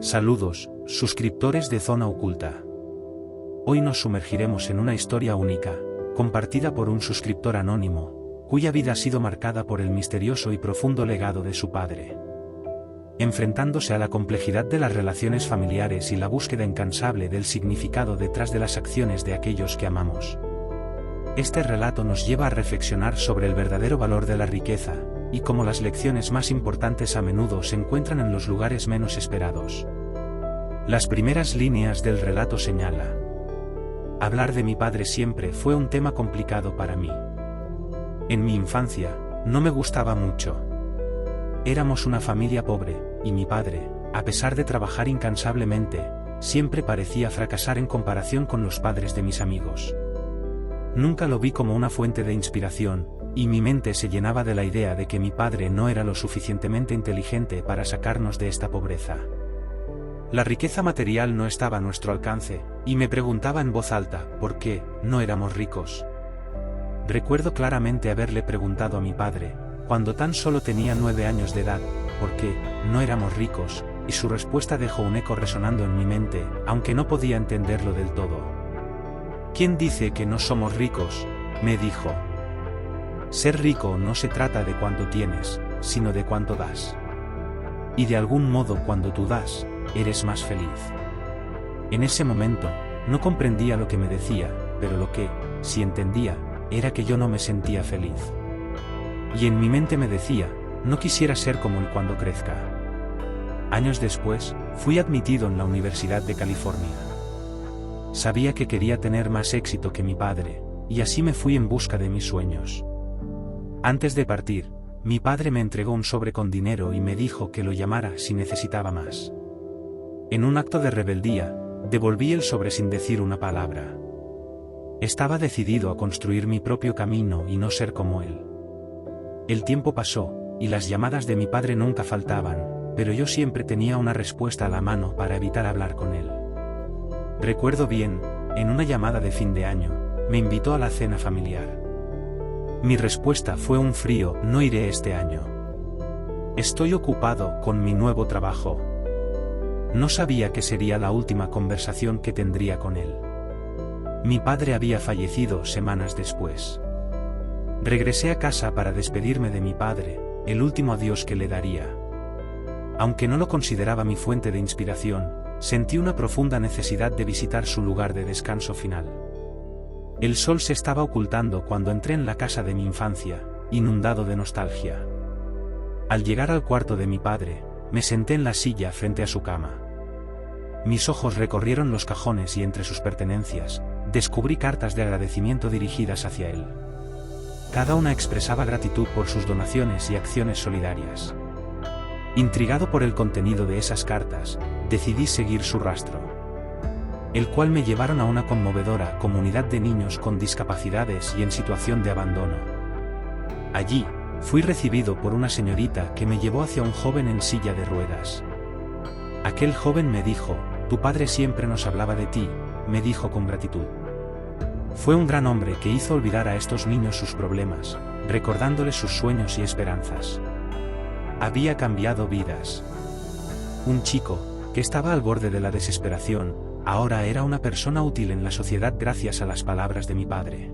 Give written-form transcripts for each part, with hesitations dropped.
Saludos, suscriptores de Zona Oculta. Hoy nos sumergiremos en una historia única, compartida por un suscriptor anónimo, cuya vida ha sido marcada por el misterioso y profundo legado de su padre. Enfrentándose a la complejidad de las relaciones familiares y la búsqueda incansable del significado detrás de las acciones de aquellos que amamos. Este relato nos lleva a reflexionar sobre el verdadero valor de la riqueza, y cómo las lecciones más importantes a menudo se encuentran en los lugares menos esperados. Las primeras líneas del relato señala: hablar de mi padre siempre fue un tema complicado para mí. En mi infancia, no me gustaba mucho. Éramos una familia pobre, y mi padre, a pesar de trabajar incansablemente, siempre parecía fracasar en comparación con los padres de mis amigos. Nunca lo vi como una fuente de inspiración, y mi mente se llenaba de la idea de que mi padre no era lo suficientemente inteligente para sacarnos de esta pobreza. La riqueza material no estaba a nuestro alcance, y me preguntaba en voz alta, ¿por qué no éramos ricos? Recuerdo claramente haberle preguntado a mi padre, cuando tan solo tenía 9 años de edad, ¿por qué no éramos ricos? Y su respuesta dejó un eco resonando en mi mente, aunque no podía entenderlo del todo. ¿Quién dice que no somos ricos?, me dijo. Ser rico no se trata de cuánto tienes, sino de cuánto das. Y de algún modo cuando tú das, eres más feliz. En ese momento, no comprendía lo que me decía, pero lo que, sí entendía, era que yo no me sentía feliz. Y en mi mente me decía, no quisiera ser como él cuando crezca. Años después, fui admitido en la Universidad de California. Sabía que quería tener más éxito que mi padre, y así me fui en busca de mis sueños. Antes de partir, mi padre me entregó un sobre con dinero y me dijo que lo llamara si necesitaba más. En un acto de rebeldía, devolví el sobre sin decir una palabra. Estaba decidido a construir mi propio camino y no ser como él. El tiempo pasó, y las llamadas de mi padre nunca faltaban, pero yo siempre tenía una respuesta a la mano para evitar hablar con él. Recuerdo bien, en una llamada de fin de año, me invitó a la cena familiar. Mi respuesta fue un frío: no iré este año. Estoy ocupado con mi nuevo trabajo. No sabía que sería la última conversación que tendría con él. Mi padre había fallecido semanas después. Regresé a casa para despedirme de mi padre, el último adiós que le daría. Aunque no lo consideraba mi fuente de inspiración, sentí una profunda necesidad de visitar su lugar de descanso final. El sol se estaba ocultando cuando entré en la casa de mi infancia, inundado de nostalgia. Al llegar al cuarto de mi padre, me senté en la silla frente a su cama. Mis ojos recorrieron los cajones y entre sus pertenencias, descubrí cartas de agradecimiento dirigidas hacia él. Cada una expresaba gratitud por sus donaciones y acciones solidarias. Intrigado por el contenido de esas cartas, decidí seguir su rastro, el cual me llevaron a una conmovedora comunidad de niños con discapacidades y en situación de abandono. Allí, fui recibido por una señorita que me llevó hacia un joven en silla de ruedas. Aquel joven me dijo: tu padre siempre nos hablaba de ti, me dijo con gratitud. Fue un gran hombre que hizo olvidar a estos niños sus problemas, recordándoles sus sueños y esperanzas. Había cambiado vidas. Un chico, que estaba al borde de la desesperación, ahora era una persona útil en la sociedad gracias a las palabras de mi padre.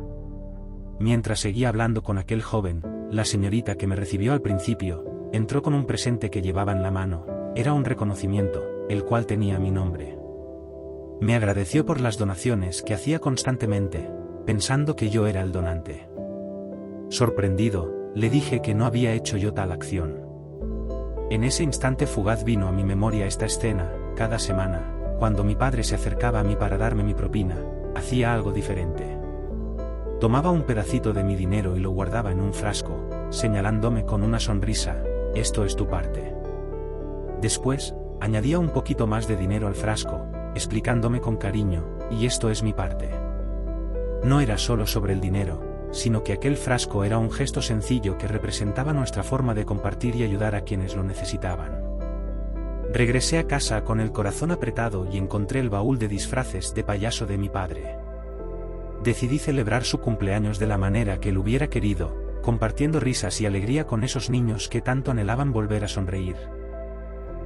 Mientras seguía hablando con aquel joven, la señorita que me recibió al principio, entró con un presente que llevaba en la mano. Era un reconocimiento, el cual tenía mi nombre. Me agradeció por las donaciones que hacía constantemente, pensando que yo era el donante. Sorprendido, le dije que no había hecho yo tal acción. En ese instante fugaz vino a mi memoria esta escena: cada semana, cuando mi padre se acercaba a mí para darme mi propina, hacía algo diferente. Tomaba un pedacito de mi dinero y lo guardaba en un frasco, señalándome con una sonrisa: esto es tu parte. Después, añadía un poquito más de dinero al frasco, explicándome con cariño: y esto es mi parte. No era solo sobre el dinero, sino que aquel frasco era un gesto sencillo que representaba nuestra forma de compartir y ayudar a quienes lo necesitaban. Regresé a casa con el corazón apretado y encontré el baúl de disfraces de payaso de mi padre. Decidí celebrar su cumpleaños de la manera que él hubiera querido, compartiendo risas y alegría con esos niños que tanto anhelaban volver a sonreír.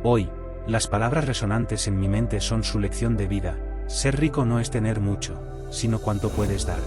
Hoy, Las palabras resonantes en mi mente son su lección de vida: ser rico no es tener mucho, sino cuánto puedes dar.